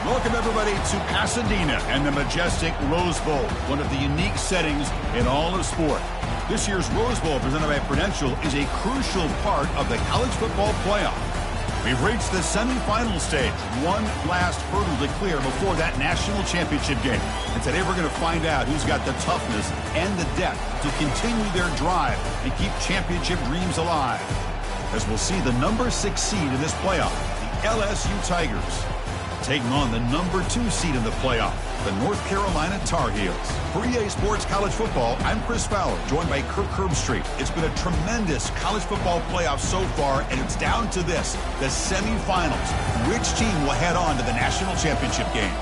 Welcome, everybody, to Pasadena and the majestic Rose Bowl, one of the unique settings in all of sport. This year's Rose Bowl, presented by Prudential, is a crucial part of the college football playoff. We've reached the semifinal stage, one last hurdle to clear before that national championship game. And today we're going to find out who's got the toughness and the depth to continue their drive and keep championship dreams alive. As we'll see the number 6 seed in this playoff, the LSU Tigers, taking on the number 2 seed in the playoff, the North Carolina Tar Heels. For EA Sports College Football, I'm Chris Fowler, joined by Kirk Herbstreit. It's been a tremendous college football playoff so far, and it's down to this, the semifinals. Which team will head on to the national championship game?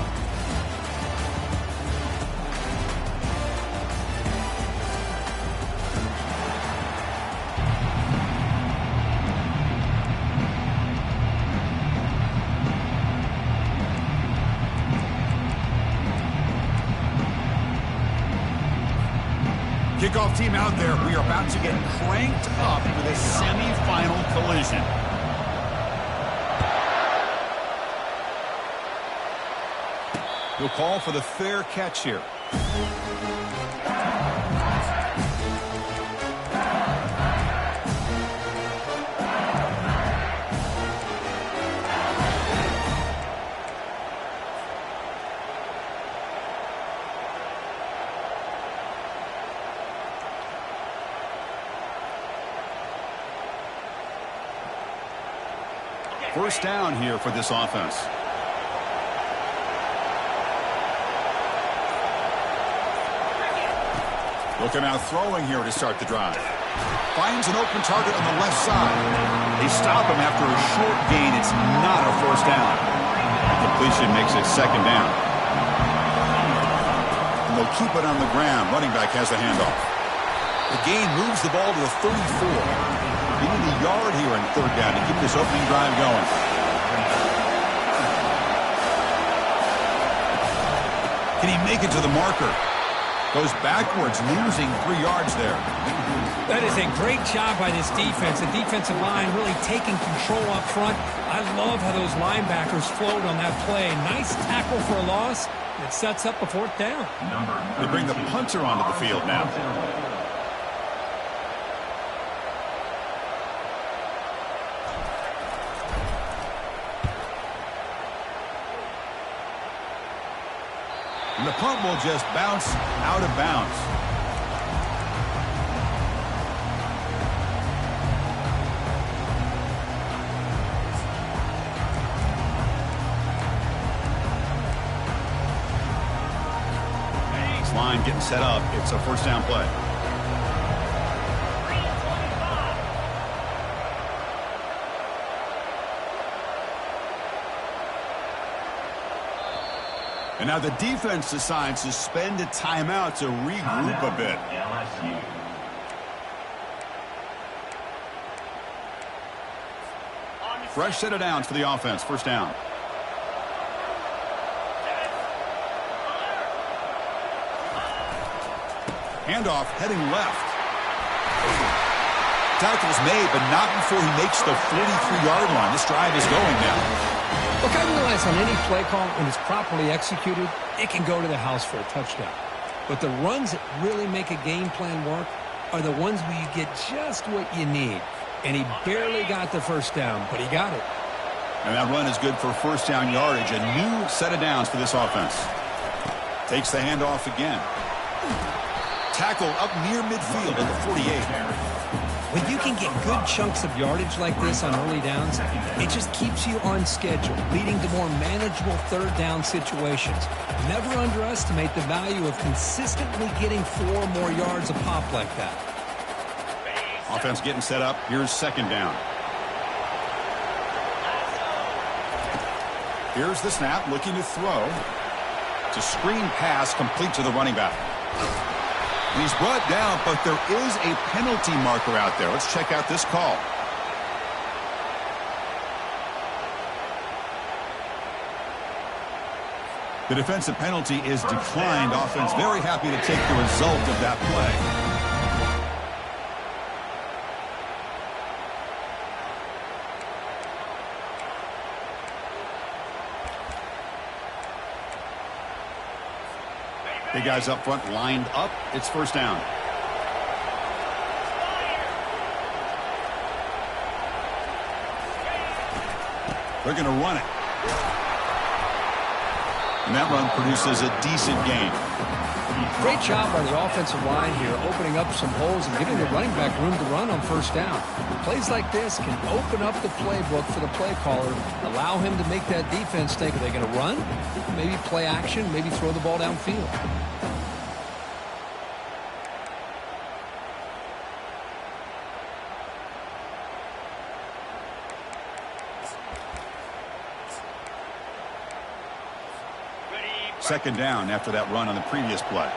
Kickoff team out there. We are about to get cranked up for the semifinal collision. He'll call for the fair catch here. First down here for this offense. Looking out throwing here to start the drive. Finds an open target on the left side. They stop him after a short gain. It's not a first down. Completion makes it second down. And they'll keep it on the ground. Running back has the handoff. The gain moves the ball to the 34. They need a yard here in third down to keep this opening drive going. Can he make it to the marker? Goes backwards, losing 3 yards there. That is a great job by this defense. The defensive line really taking control up front. I love how those linebackers flowed on that play. Nice tackle for a loss. It sets up a fourth down. They bring the punter onto the field now. And the punt will just bounce out of bounds. This line getting set up. It's a first down play. And now the defense decides to spend a timeout to regroup a bit. Fresh set of downs for the offense. First down. Handoff heading left. Tackle's made, but not before he makes the 43-yard line. This drive is going now. Look, I realize on any play call, when it's properly executed, it can go to the house for a touchdown. But the runs that really make a game plan work are the ones where you get just what you need. And he barely got the first down, but he got it. And that run is good for first down yardage. A new set of downs for this offense. Takes the handoff again. Tackle up near midfield at the 48. When you can get good chunks of yardage like this on early downs, it just keeps you on schedule, leading to more manageable third down situations. Never underestimate the value of consistently getting 4 more yards a pop like that. Offense getting set up. Here's second down. Here's the snap, looking to throw. It's a screen pass complete to the running back. He's brought down, but there is a penalty marker out there. Let's check out this call. The defensive penalty is declined. Offense very happy to take the result of that play. The guys up front lined up. It's first down. They're going to run it. And that run produces a decent gain. Great job by the offensive line here, opening up some holes and giving the running back room to run on first down. Plays like this can open up the playbook for the play caller, allow him to make that defense think, are they going to run? Maybe play action, maybe throw the ball downfield. Second down after that run on the previous play.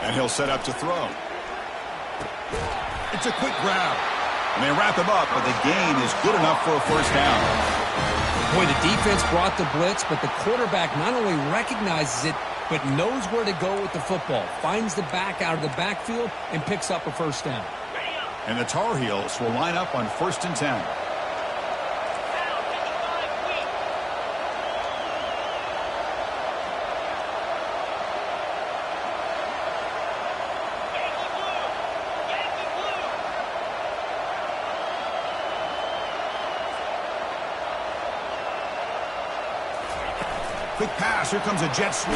And he'll set up to throw. It's a quick grab. And they wrap him up, but the gain is good enough for a first down. Boy, the defense brought the blitz, but the quarterback not only recognizes it, but knows where to go with the football. Finds the back out of the backfield and picks up a first down. And the Tar Heels will line up on 1st and 10. Quick pass. Here comes a jet sweep.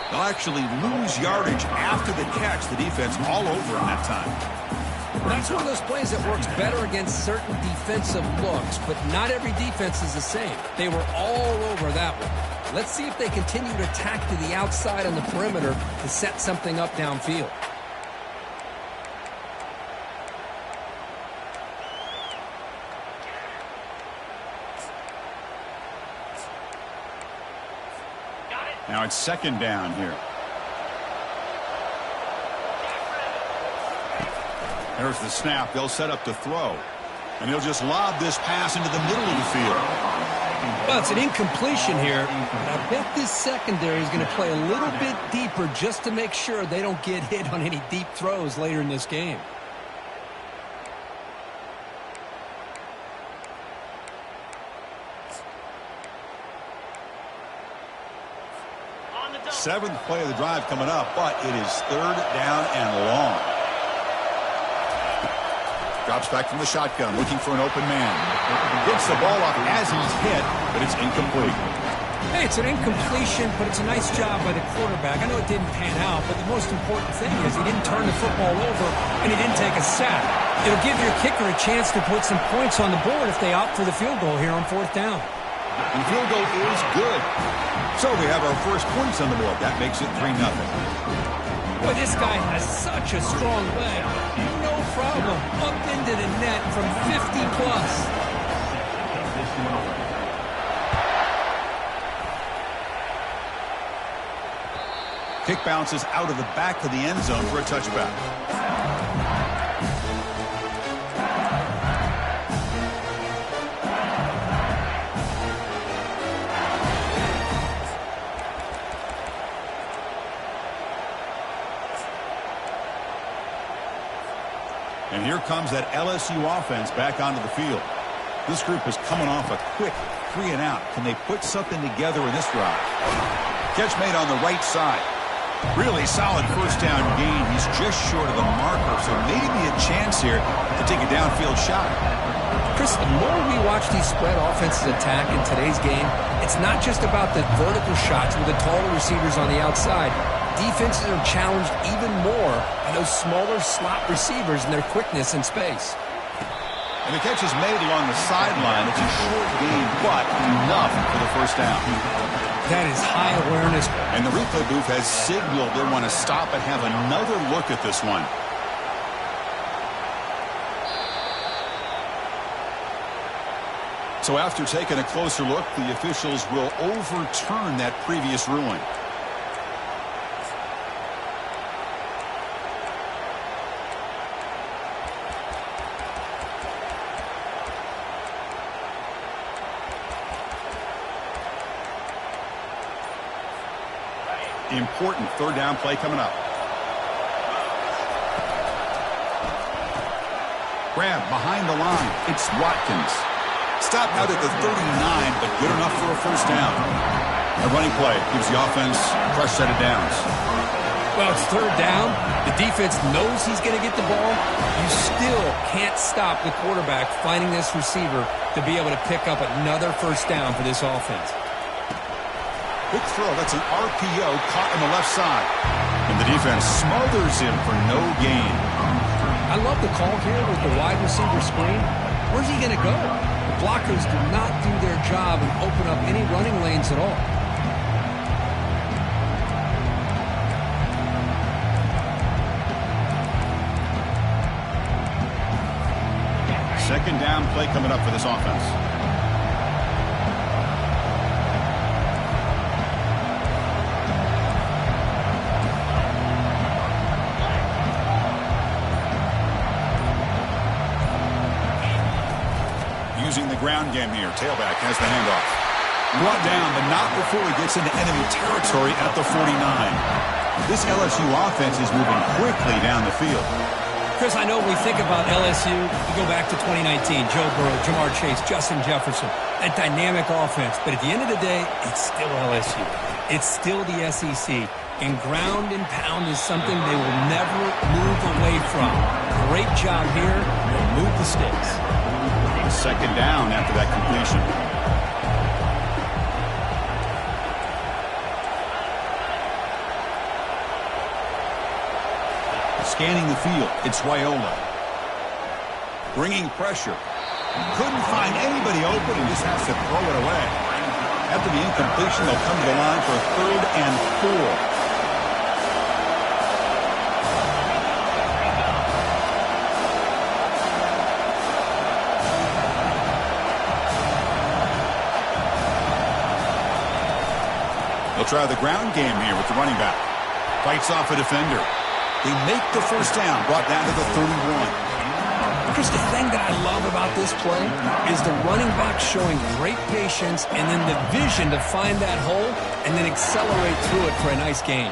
They'll actually lose yardage after the catch. The defense all over him that time. That's one of those plays that works better against certain defensive looks, but not every defense is the same. They were all over that one. Let's see if they continue to attack to the outside on the perimeter to set something up downfield. Now it's second down here. There's the snap. They'll set up to throw. And they'll just lob this pass into the middle of the field. Well, it's an incompletion here. But I bet this secondary is going to play a little bit deeper just to make sure they don't get hit on any deep throws later in this game. Seventh play of the drive coming up, but it is third down and long. Drops back from the shotgun, looking for an open man. Gets the ball off as he's hit, but it's incomplete. Hey, it's an incompletion, but it's a nice job by the quarterback. I know it didn't pan out, but the most important thing is he didn't turn the football over and he didn't take a sack. It'll give your kicker a chance to put some points on the board if they opt for the field goal here on 4th down. And the field goal is good. So we have our first points on the board. That makes it 3-0. Boy, this guy has such a strong leg. No problem. Up into the net from 50 plus. Kick bounces out of the back of the end zone for a touchback. And here comes that LSU offense back onto the field. This group is coming off a quick 3-and-out. Can they put something together in this drive? Catch made on the right side. Really solid first down gain. He's just short of the marker, so maybe a chance here to take a downfield shot. Chris, the more we watch these spread offenses attack in today's game, it's not just about the vertical shots with the taller receivers on the outside. Defenses are challenged even more by those smaller slot receivers and their quickness in space. And the catch is made along the sideline. It's a short gain, but enough for the first down. That is high awareness. And the replay booth has signaled they want to stop and have another look at this one. So after taking a closer look, the officials will overturn that previous ruling. Important third down play coming up. Grab behind the line. It's Watkins. Stop out at the 39, but good enough for a first down. A running play gives the offense a fresh set of downs. Well, it's third down. The defense knows he's going to get the ball. You still can't stop the quarterback finding this receiver to be able to pick up another first down for this offense. Quick throw. That's an RPO caught on the left side. And the defense smothers him for no gain. I love the call here with the wide receiver screen. Where's he going to go? The blockers do not do their job and open up any running lanes at all. Second down play coming up for this offense. Using the ground game here. Tailback has the handoff. Brought down, but not before he gets into enemy territory at the 49. This LSU offense is moving quickly down the field. Chris, I know when we think about LSU, we go back to 2019, Joe Burrow, Jamar Chase, Justin Jefferson, that dynamic offense. But at the end of the day, it's still LSU. It's still the SEC. And ground and pound is something they will never move away from. Great job here. They'll move the sticks. Second down after that completion. Scanning the field, it's Raiola. Bringing pressure. Couldn't find anybody open and just has to throw it away. After the incompletion, they'll come to the line for 3rd and 4. They'll try the ground game here with the running back. Fights off a defender. They make the first down, brought down to the 31. Chris, the thing that I love about this play is the running back showing great patience and then the vision to find that hole and then accelerate through it for a nice gain.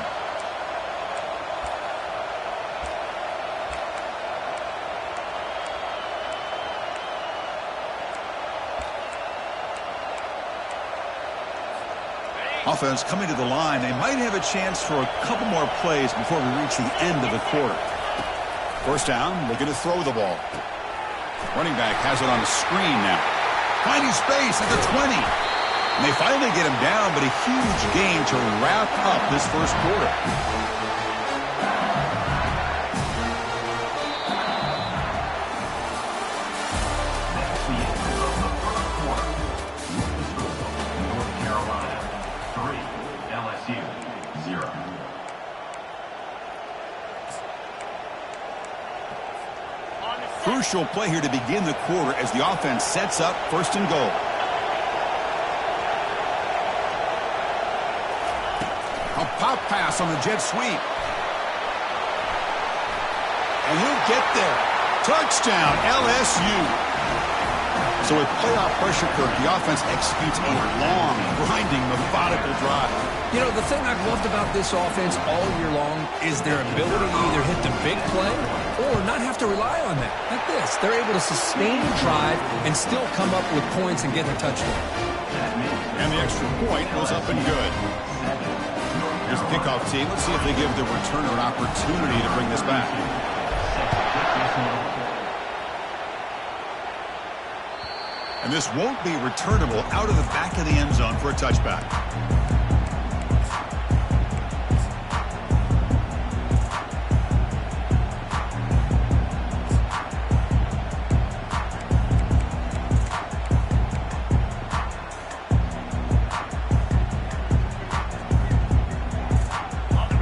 Offense coming to the line. They might have a chance for a couple more plays before we reach the end of the quarter. First down, looking to throw the ball. Running back has it on the screen now. Finding space at the 20. And they finally get him down, but a huge gain to wrap up this first quarter. Crucial play here to begin the quarter as the offense sets up 1st and goal. A pop pass on the jet sweep. And he'll get there. Touchdown, LSU. So with playoff pressure, Kirk, the offense executes a long, grinding, methodical drive. You know, the thing I've loved about this offense all year long is their ability to either hit the big play or not have to rely on that. Like this. They're able to sustain the drive and still come up with points and get a touchdown. And the extra point goes up and good. Here's the kickoff team. Let's see if they give the returner an opportunity to bring this back. And this won't be returnable out of the back of the end zone for a touchback.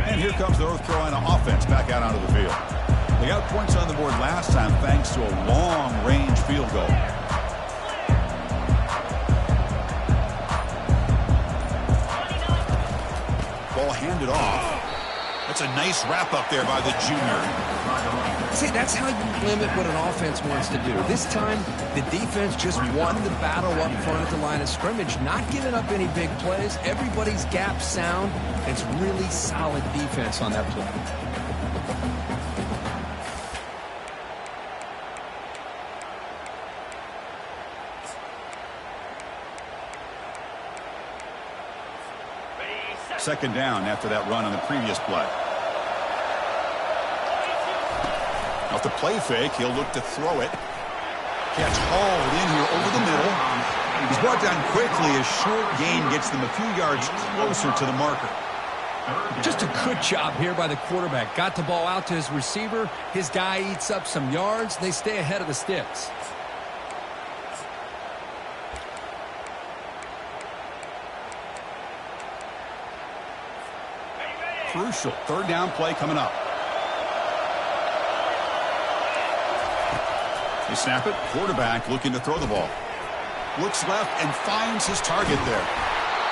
And here comes the North Carolina offense back out onto the field. They got points on the board last time thanks to a long-range field goal. Handed off. That's a nice wrap up there by the junior. See, that's how you limit what an offense wants to do. This time, the defense just won the battle up front at the line of scrimmage, not giving up any big plays. Everybody's gap sound. It's really solid defense on that play. Second down after that run on the previous play. Off the play fake, he'll look to throw it. Catch hauled in here over the middle. He's brought down quickly as short gain gets them a few yards closer to the marker. Just a good job here by the quarterback. Got the ball out to his receiver. His guy eats up some yards. They stay ahead of the sticks. Crucial third down play coming up. They snap it. Quarterback looking to throw the ball. Looks left and finds his target there.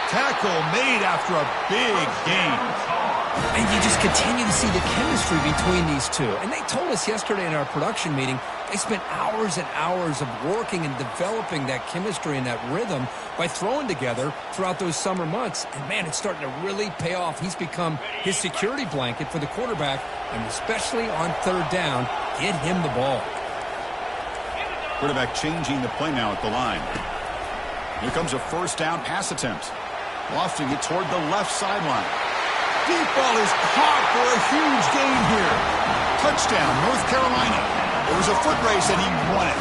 Tackle made after a big gain. And you just continue to see the chemistry between these two. And they told us yesterday in our production meeting, they spent hours and hours of working and developing that chemistry and that rhythm by throwing together throughout those summer months. And, man, it's starting to really pay off. He's become his security blanket for the quarterback, and especially on third down, get him the ball. Quarterback changing the play now at the line. Here comes a first down pass attempt. Lofting it toward the left sideline. Deep ball is caught for a huge gain here. Touchdown, North Carolina. It was a foot race, and he won it.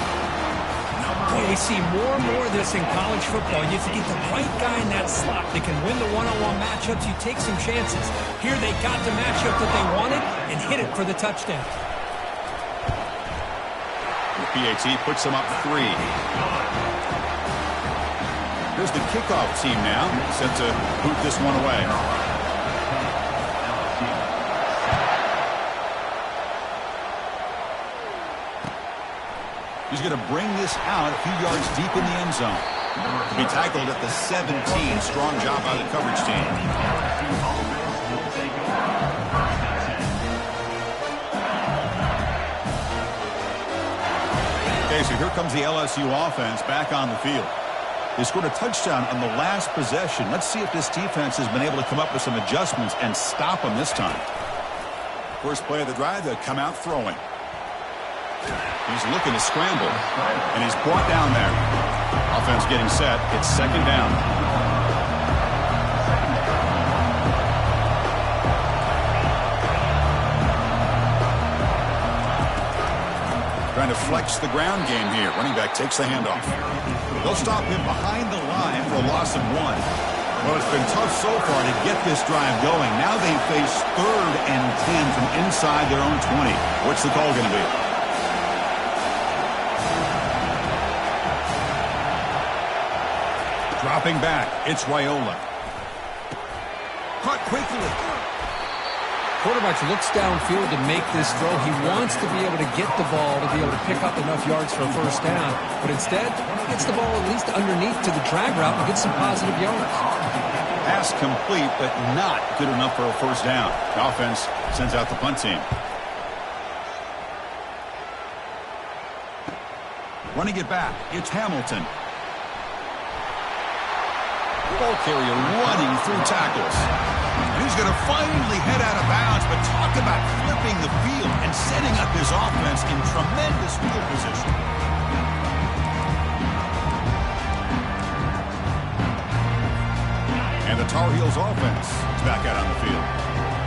Boy, we see more and more of this in college football. You have to get the right guy in that slot that can win the one-on-one matchups. You take some chances. Here they got the matchup that they wanted and hit it for the touchdown. The PAT puts them up 3. Here's the kickoff team now, set to boot this one away. He's going to bring this out a few yards deep in the end zone. To be tackled at the 17. Strong job by the coverage team. Okay, so here comes the LSU offense back on the field. They scored a touchdown on the last possession. Let's see if this defense has been able to come up with some adjustments and stop them this time. First play of the drive, they'll come out throwing. He's looking to scramble, and he's brought down there. Offense getting set. It's second down. Trying to flex the ground game here. Running back takes the handoff. They'll stop him behind the line for a loss of 1. Well, it's been tough so far to get this drive going. Now they face 3rd and 10 from inside their own 20. What's the call going to be? Dropping back, it's Raiola. Caught quickly. Quarterback looks downfield to make this throw. He wants to be able to get the ball to be able to pick up enough yards for a first down. But instead, he gets the ball at least underneath to the drag route and gets some positive yards. Pass complete, but not good enough for a first down. The offense sends out the punt team. Running it back, it's Hamilton. Ball carrier running through tackles. And he's going to finally head out of bounds, but talk about flipping the field and setting up his offense in tremendous field position. And the Tar Heels offense is back out on the field.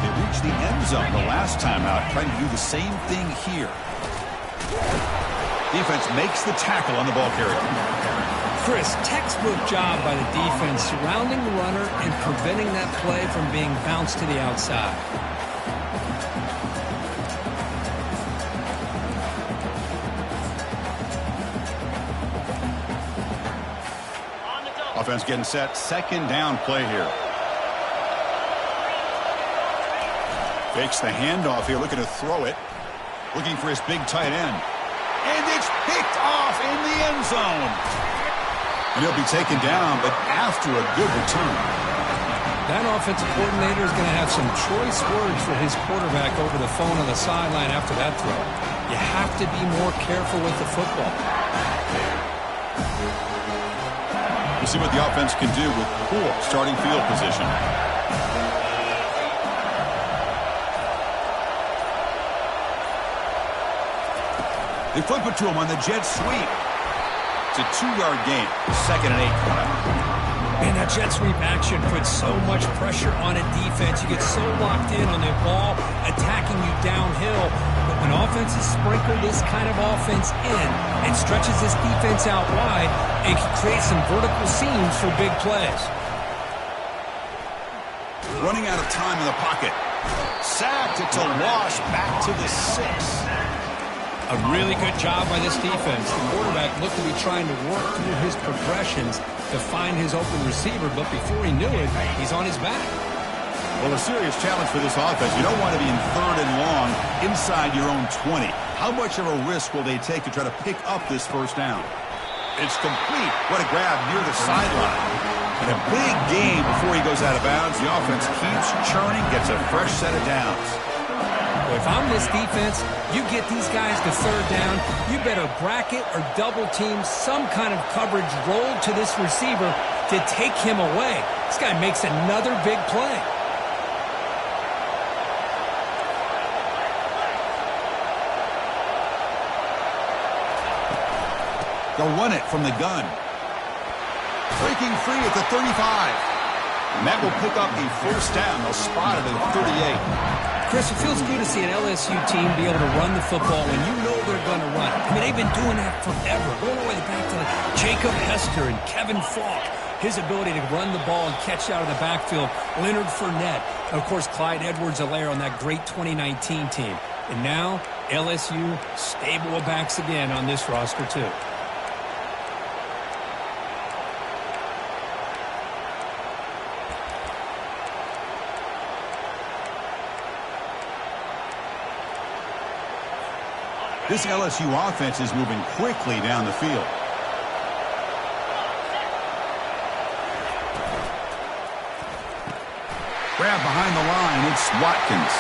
They reached the end zone the last time out, trying to do the same thing here. Defense makes the tackle on the ball carrier. Chris, textbook job by the defense surrounding the runner and preventing that play from being bounced to the outside. Offense getting set. Second down play here. Fakes the handoff here, looking to throw it. Looking for his big tight end. And it's picked off in the end zone. And he'll be taken down, but after a good return. That offensive coordinator is going to have some choice words for his quarterback over the phone on the sideline after that throw. You have to be more careful with the football. We'll see what the offense can do with poor starting field position. They flip it to him on the jet sweep. It's a 2-yard gain. 2nd and 8 coming up. Man, that jet sweep action puts so much pressure on a defense. You get so locked in on the ball attacking you downhill. But when offenses sprinkle this kind of offense in and stretches this defense out wide, it can create some vertical seams for big plays. Running out of time in the pocket. Sacked. It's a loss back to the 6. A really good job by this defense. The quarterback looked to be trying to work through his progressions to find his open receiver, but before he knew it, he's on his back. Well, a serious challenge for this offense. You don't want to be in 3rd and long inside your own 20. How much of a risk will they take to try to pick up this first down? It's complete. What a grab near the sideline. And a big gain before he goes out of bounds. The offense keeps churning, gets a fresh set of downs. If I'm this defense, you get these guys to 3rd down, you better bracket or double team some kind of coverage rolled to this receiver to take him away. This guy makes another big play. They'll run it from the gun. Breaking free at the 35. And that will pick up the first down. They'll spot it at the 38. Chris, it feels good to see an LSU team be able to run the football when you know they're going to run it. I mean, they've been doing that forever, going all the way back to Jacob Hester and Kevin Falk. His ability to run the ball and catch out of the backfield, Leonard Fournette, and of course, Clyde Edwards-Helaire on that great 2019 team. And now, LSU stable of backs again on this roster, too. This LSU offense is moving quickly down the field. Grab behind the line. It's Watkins.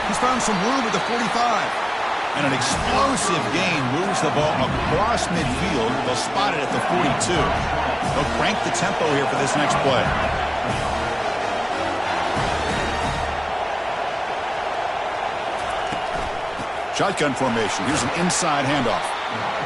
He's found some room at the 45. And an explosive gain moves the ball across midfield. They'll spot it at the 42. They'll crank the tempo here for this next play. Shotgun formation. Here's an inside handoff.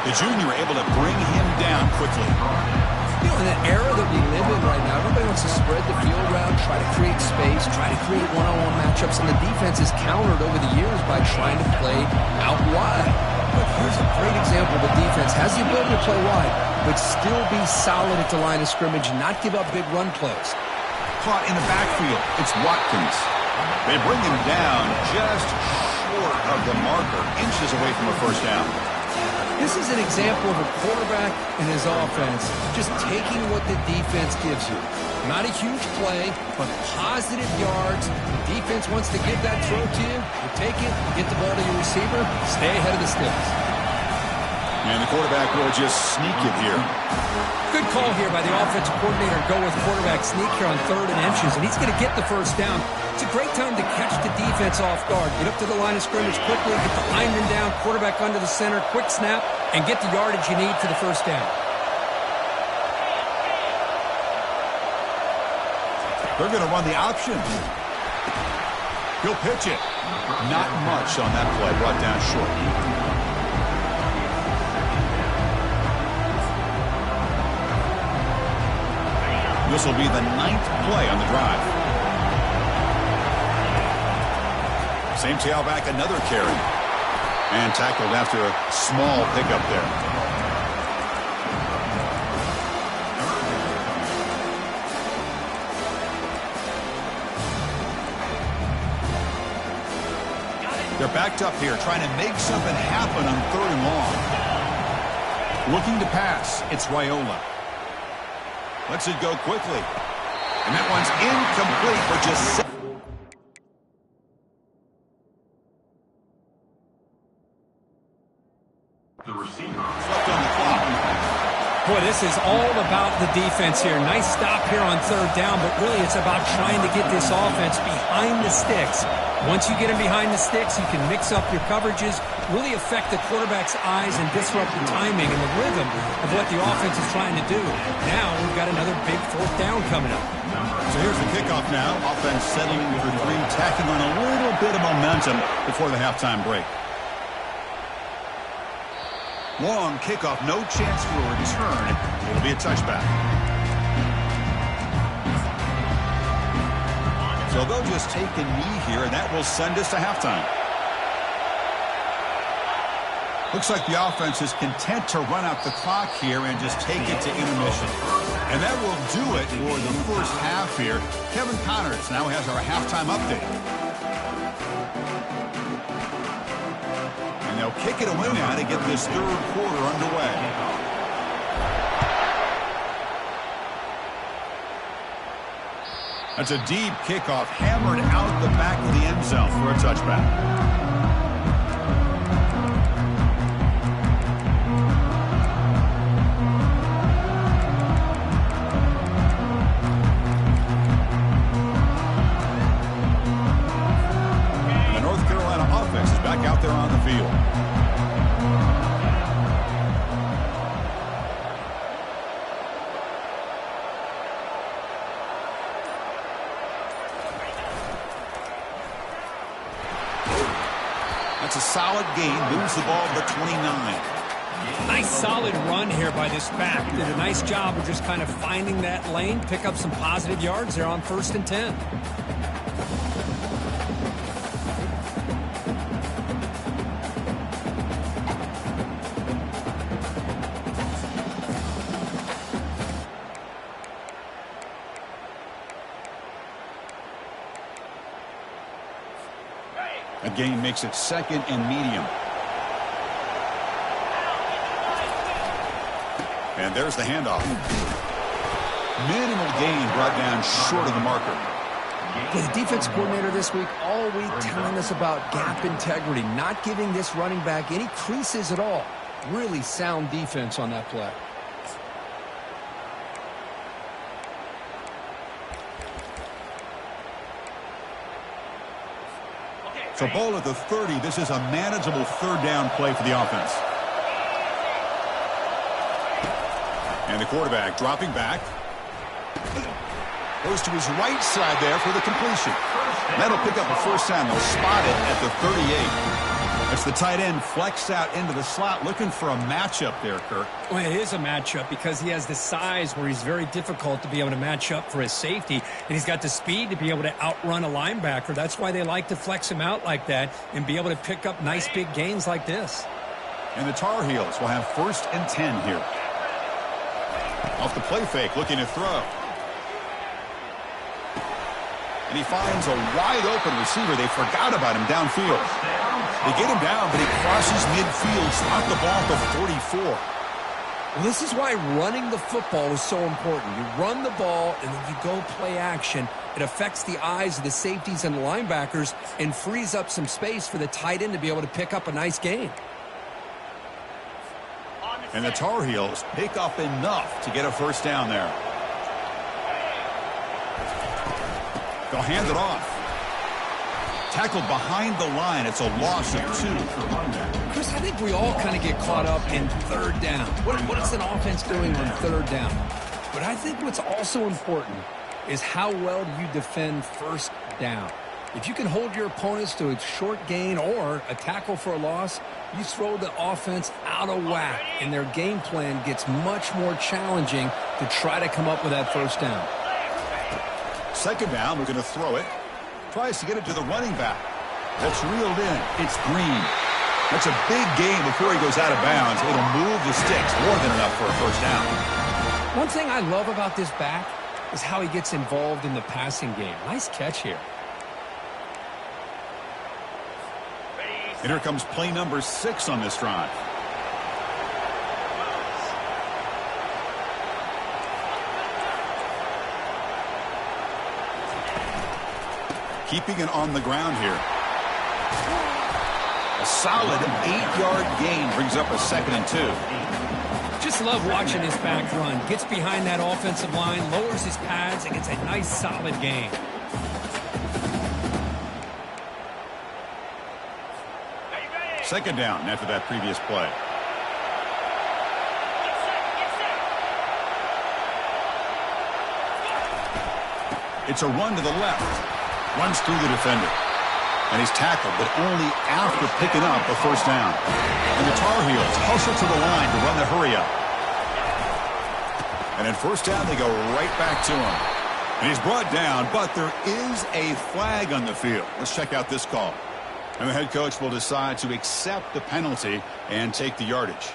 The junior able to bring him down quickly. You know, in that era that we live in right now, everybody wants to spread the field around, try to create space, try to create one-on-one matchups, and the defense is countered over the years by trying to play out wide. But here's a great example. The defense has the ability to play wide, but still be solid at the line of scrimmage, not give up big run plays. Caught in the backfield. It's Watkins. They bring him down just short of the marker, inches away from a first down. This is an example of a quarterback and his offense just taking what the defense gives you. Not a huge play, but positive yards. The defense wants to give that throw to you. You take it, you get the ball to your receiver, stay ahead of the sticks. And the quarterback will just sneak it here. Good call here by the offensive coordinator. Go with quarterback sneak here on 3rd and inches, and he's going to get the first down. It's a great time to catch the defense off guard. Get up to the line of scrimmage quickly, get the lineman down, quarterback under the center, quick snap, and get the yardage you need for the first down. They're going to run the option. He'll pitch it. Not much on that play, brought down short. This will be the 9th play on the drive. Same tailback, another carry. And tackled after a small pickup there. They're backed up here, trying to make something happen on 3rd and long. Looking to pass, it's Raiola. Lets it go quickly. And that one's incomplete for just 7. The receiver left on the clock. Boy, this is all about the defense here. Nice stop here on 3rd down, but really it's about trying to get this offense behind the sticks. Once you get him behind the sticks, you can mix up your coverages, really affect the quarterback's eyes and disrupt the timing and the rhythm of what the offense is trying to do. Now we've got another big 4th down coming up. So here's the kickoff now. Offense settling for 3, tacking on a little bit of momentum before the halftime break. Long kickoff, no chance for a return. It'll be a touchback. just take a knee here, and that will send us to halftime. Looks like the offense is content to run out the clock here and just take it to intermission. And that will do it for the first half here. Kevin Connors now has our halftime update. And they'll kick it away now to get this third quarter underway. That's a deep kickoff, hammered out the back of the end zone for a touchback. Out there on the field. That's a solid gain. Moves the ball to 29. Nice solid run here by this back. Did a nice job of just kind of finding that lane, pick up some positive yards there on 1st and 10. A gain makes it 2nd and medium. And there's the handoff. Minimal gain brought down short of the marker. The defense coordinator this week all week telling us about gap integrity, not giving this running back any creases at all. Really sound defense on that play. So ball at the 30. This is a manageable 3rd down play for the offense. And the quarterback dropping back. Goes to his right side there for the completion. That'll pick up a first down. They'll spot it at the 38. It's the tight end flexed out into the slot, looking for a matchup there, Kirk. Well, it is a matchup because he has the size where he's very difficult to be able to match up for his safety, and he's got the speed to be able to outrun a linebacker. That's why they like to flex him out like that and be able to pick up nice big gains like this. And the Tar Heels will have 1st and 10 here. Off the play fake, looking to throw. And he finds a wide-open receiver. They forgot about him downfield. They get him down, but he crosses midfield, spot the ball at the 44. Well, this is why running the football is so important. You run the ball, and then you go play action. It affects the eyes of the safeties and the linebackers and frees up some space for the tight end to be able to pick up a nice gain. And the Tar Heels pick up enough to get a first down there. They'll hand it off. Tackled behind the line. It's a loss of 2. Chris, I think we all kind of get caught up in 3rd down. What is an offense doing on 3rd down? But I think what's also important is how well do you defend 1st down. If you can hold your opponents to a short gain or a tackle for a loss, you throw the offense out of whack, and their game plan gets much more challenging to try to come up with that 1st down. 2nd down, we're going to throw it. Tries to get it to the running back. That's reeled in. It's Green. That's a big gain before he goes out of bounds. It'll move the sticks. More than enough for a first down. One thing I love about this back is how he gets involved in the passing game. Nice catch here. And here comes play number 6 on this drive. Keeping it on the ground here. A solid 8-yard gain brings up a 2nd and 2. Just love watching his back run. Gets behind that offensive line, lowers his pads, and gets a nice solid gain. Second down after that previous play. It's a run to the left. Runs through the defender. And he's tackled, but only after picking up a first down. And the Tar Heels hustle to the line to run the hurry up. And at first down, they go right back to him. And he's brought down, but there is a flag on the field. Let's check out this call. And the head coach will decide to accept the penalty and take the yardage.